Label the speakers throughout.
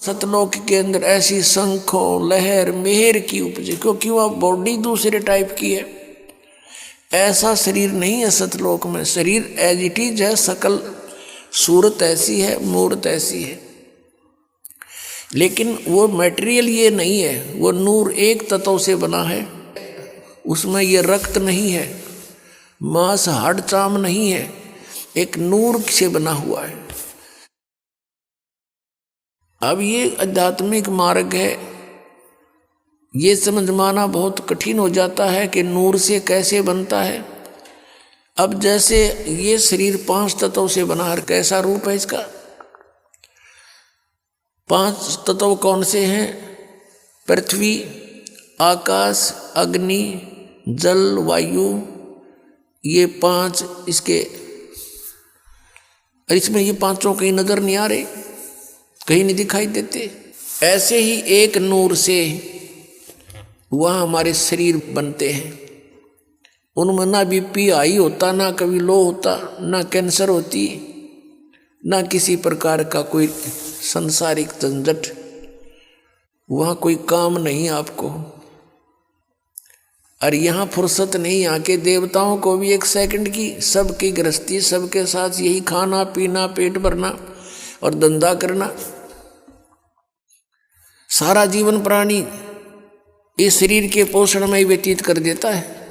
Speaker 1: सतलोक के अंदर ऐसी शंखों लहर मेहर की उपजे, क्योंकि वह बॉडी दूसरे टाइप की है। ऐसा शरीर नहीं है सतलोक में, शरीर एज इट इज है, सकल सूरत ऐसी है, मूर्त ऐसी है, लेकिन वो मटेरियल ये नहीं है। वो नूर एक तत्व से बना है, उसमें ये रक्त नहीं है, मांस हाड़ चाम नहीं है, एक नूर से बना हुआ है। अब ये आध्यात्मिक मार्ग है, ये समझ माना बहुत कठिन हो जाता है कि नूर से कैसे बनता है। अब जैसे ये शरीर 5 तत्वों से बना है, कैसा रूप है इसका? 5 तत्व कौन से हैं? पृथ्वी, आकाश, अग्नि, जल, वायु, ये 5 इसके। इसमें ये 5 कहीं नजर नहीं आ रहे, कहीं नहीं दिखाई देते। ऐसे ही एक नूर से वह हमारे शरीर बनते हैं। उनमें ना बीपी हाई होता, ना कभी लो होता, ना कैंसर होती, ना किसी प्रकार का कोई संसारिक झंझट, वहाँ कोई काम नहीं आपको। और यहाँ फुर्सत नहीं, यहाँ के देवताओं को भी 1 सेकंड की, सबकी गृहस्थी, सबके साथ यही खाना पीना, पेट भरना और धंधा करना। सारा जीवन प्राणी इस शरीर के पोषण में ही व्यतीत कर देता है।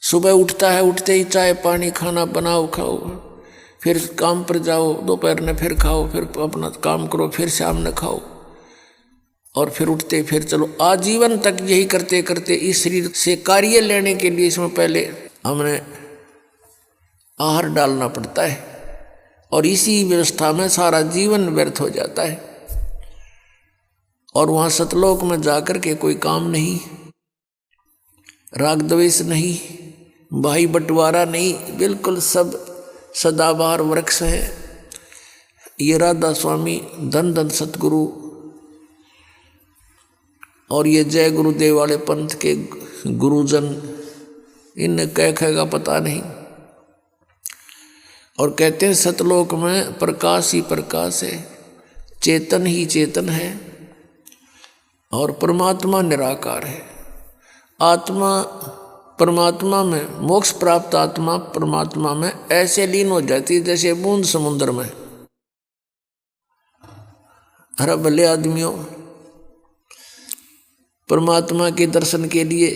Speaker 1: सुबह उठता है, उठते ही चाय पानी खाना बनाओ खाओ, फिर काम पर जाओ, दोपहर में फिर खाओ, फिर अपना काम करो, फिर शाम में खाओ, और फिर उठते फिर चलो, आजीवन तक यही करते करते इस शरीर से कार्य लेने के लिए इसमें पहले हमने आहार डालना पड़ता है, और इसी व्यवस्था में सारा जीवन व्यर्थ हो जाता है। और वहाँ सतलोक में जाकर के कोई काम नहीं, राग द्वेष नहीं, भाई बंटवारा नहीं, बिल्कुल सब सदाबहार वृक्ष हैं। ये राधा स्वामी, धन धन सतगुरु और ये जय गुरुदेव वाले पंथ के गुरुजन, इन्हें क्या कहेगा पता नहीं। और कहते हैं सतलोक में प्रकाश ही प्रकाश है, चेतन ही चेतन है, और परमात्मा निराकार है। आत्मा परमात्मा में, मोक्ष प्राप्त आत्मा परमात्मा में ऐसे लीन हो जाती है जैसे बूंद समुद्र में। अरे भले आदमियों, परमात्मा के दर्शन के लिए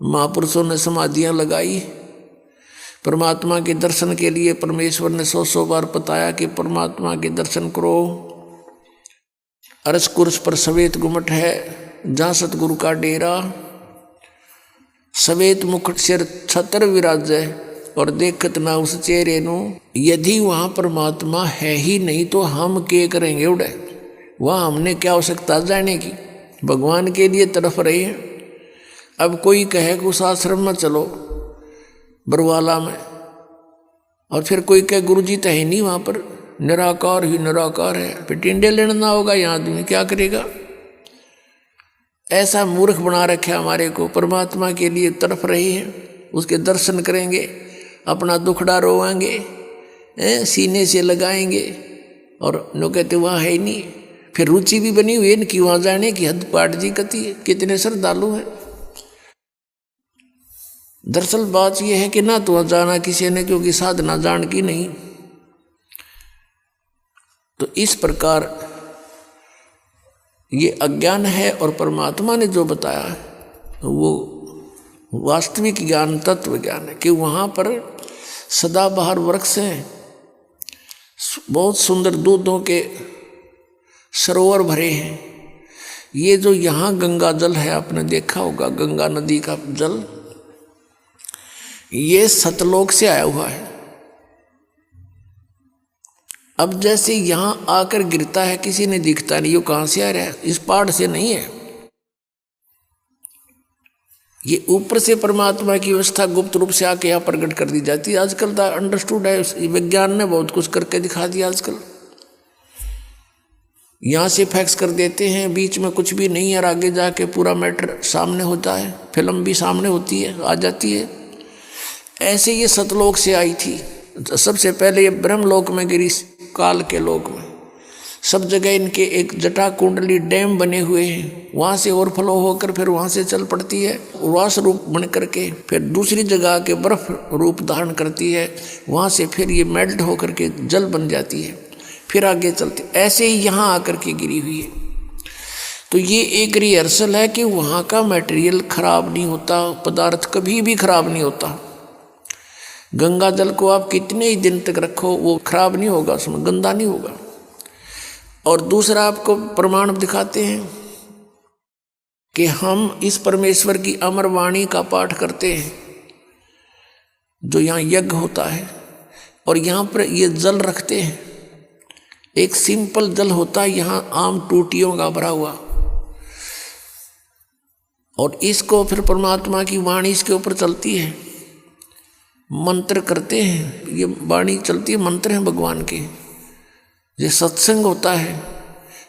Speaker 1: महापुरुषों ने समाधियां लगाई। परमात्मा के दर्शन के लिए परमेश्वर ने 100 बार बताया कि परमात्मा के दर्शन करो। अरस कुर्स पर सवेत गुमट है, जहाँ सतगुरु का डेरा, सवेत मुकुट सिर छतर विराजै, और देखत ना उस चेहरे नु। यदि वहाँ परमात्मा है ही नहीं तो हम क्या करेंगे उड़े? वहाँ हमने क्या आवश्यकता जाने की? भगवान के लिए तरफ रहे हैं। अब कोई कहे कि उस आश्रम में चलो बरवाला में, और फिर कोई कहे गुरु जी तो है नहीं वहाँ पर, निराकार ही निराकार है, फिर टिंडे लेना होगा, यहाँ आदमी क्या करेगा? ऐसा मूर्ख बना रखे हमारे को। परमात्मा के लिए तरफ रहे हैं, उसके दर्शन करेंगे, अपना दुखड़ा रोवाएंगे, सीने से लगाएंगे, और लोग कहते वहाँ है ही नहीं। फिर रुचि भी बनी हुई है इनकी वहाँ जाने की, हद पाट जी कती है, कितने श्रद्धालु हैं। दरअसल बात यह है कि ना तो जाना किसी ने, क्योंकि साधना जान की नहीं। तो इस प्रकार ये अज्ञान है, और परमात्मा ने जो बताया वो वास्तविक ज्ञान, तत्व ज्ञान है कि वहाँ पर सदाबहार वृक्ष हैं, बहुत सुंदर दूधों के सरोवर भरे हैं। ये जो यहाँ गंगा जल है, आपने देखा होगा गंगा नदी का जल, ये सतलोक से आया हुआ है। अब जैसे यहाँ आकर गिरता है, किसी ने दिखता नहीं, ये कहाँ से आ रहा है? इस पहाड़ से नहीं है, ये ऊपर से परमात्मा की व्यवस्था गुप्त रूप से आके यहाँ प्रकट कर दी जाती है। आजकल तो अंडरस्टूड है, विज्ञान ने बहुत कुछ करके दिखा दिया। आजकल यहाँ से फैक्स कर देते हैं, बीच में कुछ भी नहीं है, और आगे जाके पूरा मैटर सामने होता है, फिल्म भी सामने होती है, आ जाती है। ऐसे ये सतलोक से आई थी, सबसे पहले ये ब्रह्मलोक में गिरी, काल के लोक में, सब जगह इनके एक जटा कुंडली डैम बने हुए हैं, वहाँ से ओवरफ्लो होकर फिर वहाँ से चल पड़ती है, उर्वास रूप बन करके फिर दूसरी जगह के बर्फ रूप धारण करती है, वहाँ से फिर ये मेल्ट होकर के जल बन जाती है, फिर आगे चलती, ऐसे ही यहाँ आकर के गिरी हुई है। तो ये एक रिहर्सल है कि वहाँ का मटेरियल खराब नहीं होता, पदार्थ कभी भी खराब नहीं होता। गंगा जल को आप कितने ही दिन तक रखो वो खराब नहीं होगा, उसमें गंदा नहीं होगा। और दूसरा आपको प्रमाण दिखाते हैं कि हम इस परमेश्वर की अमर वाणी का पाठ करते हैं, जो यहाँ यज्ञ होता है, और यहाँ पर ये जल रखते हैं, एक सिंपल जल होता है यहाँ आम टूटियों का भरा हुआ, और इसको फिर परमात्मा की वाणी इसके ऊपर चलती है, मंत्र करते हैं, ये वाणी चलती है, मंत्र हैं भगवान के, ये सत्संग होता है,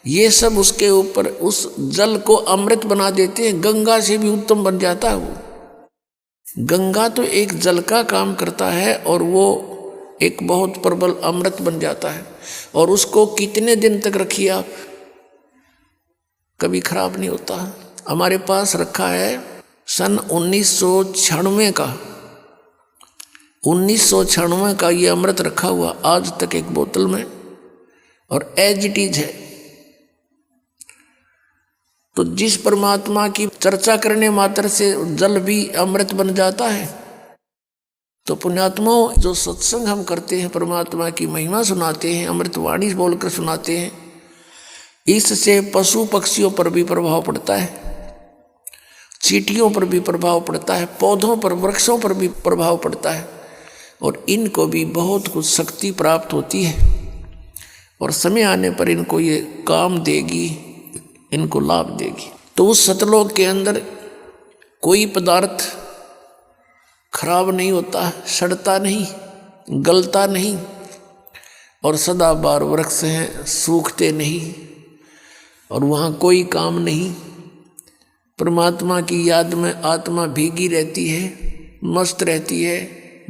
Speaker 1: ये सब उसके ऊपर उस जल को अमृत बना देते हैं, गंगा से भी उत्तम बन जाता है वो। गंगा तो एक जल का काम करता है और वो एक बहुत प्रबल अमृत बन जाता है, और उसको कितने दिन तक रखिए आप, कभी खराब नहीं होता। हमारे पास रखा है सन 1996 का, 1996 का ये अमृत रखा हुआ आज तक एक बोतल में, और एज इट इज है। तो जिस परमात्मा की चर्चा करने मात्र से जल भी अमृत बन जाता है, तो पुण्यात्माओं जो सत्संग हम करते हैं, परमात्मा की महिमा सुनाते हैं, अमृतवाणी बोलकर सुनाते हैं, इससे पशु पक्षियों पर भी प्रभाव पड़ता है, चींटियों पर भी प्रभाव पड़ता है, पौधों पर वृक्षों पर भी प्रभाव पड़ता है, और इनको भी बहुत कुछ शक्ति प्राप्त होती है, और समय आने पर इनको ये काम देगी, इनको लाभ देगी। तो उस सतलोक के अंदर कोई पदार्थ खराब नहीं होता, सड़ता नहीं, गलता नहीं, और सदाबहार वृक्ष हैं, सूखते नहीं, और वहाँ कोई काम नहीं। परमात्मा की याद में आत्मा भीगी रहती है, मस्त रहती है,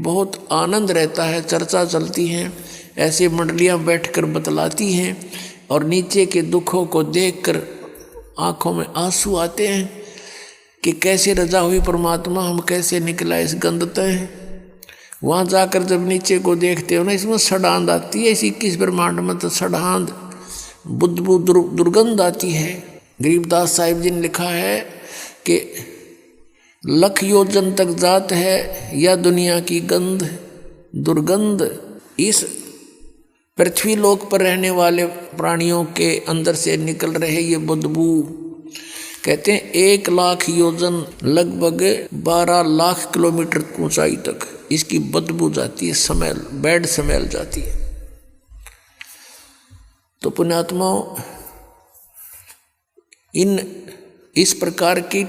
Speaker 1: बहुत आनंद रहता है, चर्चा चलती है, ऐसे मंडलियाँ बैठकर बतलाती हैं, और नीचे के दुखों को देखकर आँखों में आंसू आते हैं कि कैसे रजा हुई परमात्मा, हम कैसे निकला इस गंदते हैं। वहाँ जाकर जब नीचे को देखते हो ना, इसमें सड़ांध आती है, इस 21 ब्रह्मांड में तो सड़ांध बुदबू दुर्गंध आती है। गरीबदास साहिब जी ने लिखा है कि लख योजन तक जात है या दुनिया की गंध दुर्गंध। इस पृथ्वी लोक पर रहने वाले प्राणियों के अंदर से निकल रहे ये बदबू, कहते हैं 1 लाख योजन लगभग 12 लाख किलोमीटर ऊंचाई तक इसकी बदबू जाती है, स्मेल, बैड स्मेल जाती है। तो पुण्यात्माओं, इस प्रकार की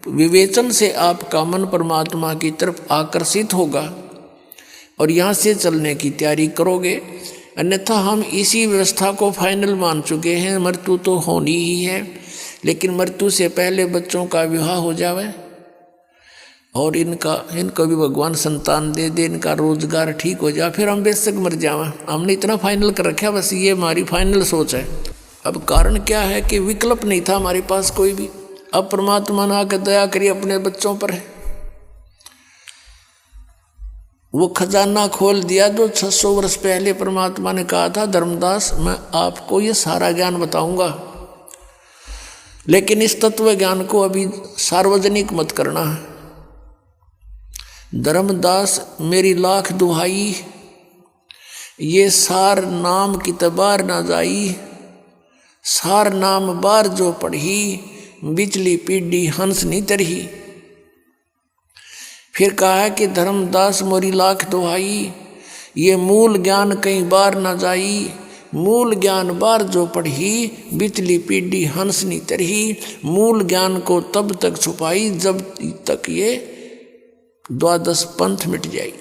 Speaker 1: विवेचन से आपका मन परमात्मा की तरफ आकर्षित होगा और यहाँ से चलने की तैयारी करोगे। अन्यथा हम इसी व्यवस्था को फाइनल मान चुके हैं, मृत्यु तो होनी ही है, लेकिन मृत्यु से पहले बच्चों का विवाह हो जावे और इनको भी भगवान संतान दे दे, इनका रोजगार ठीक हो जाए, फिर हम बेशक मर जावे। हमने इतना फाइनल कर रखा, बस ये हमारी फाइनल सोच है। अब कारण क्या है कि विकल्प नहीं था हमारे पास कोई भी। अब परमात्मा ने आकर दया करी अपने बच्चों पर है, वो खजाना खोल दिया जो 600 वर्ष पहले परमात्मा ने कहा था, धर्मदास मैं आपको ये सारा ज्ञान बताऊंगा, लेकिन इस तत्व ज्ञान को अभी सार्वजनिक मत करना है। धर्मदास मेरी लाख दुहाई, ये सार नाम की तबार ना जाई, सार नाम बार जो पढ़ी, बिचली पीढ़ी हंस नहीं तरही। फिर कहा है कि धर्मदास मोरी लाख दुहाई, ये मूल ज्ञान कई बार न जाई, मूल ज्ञान बार जो पढ़ी, बिचली पीढ़ी हंस नहीं तरही। मूल ज्ञान को तब तक छुपाई जब तक ये द्वादश पंथ मिट जाई।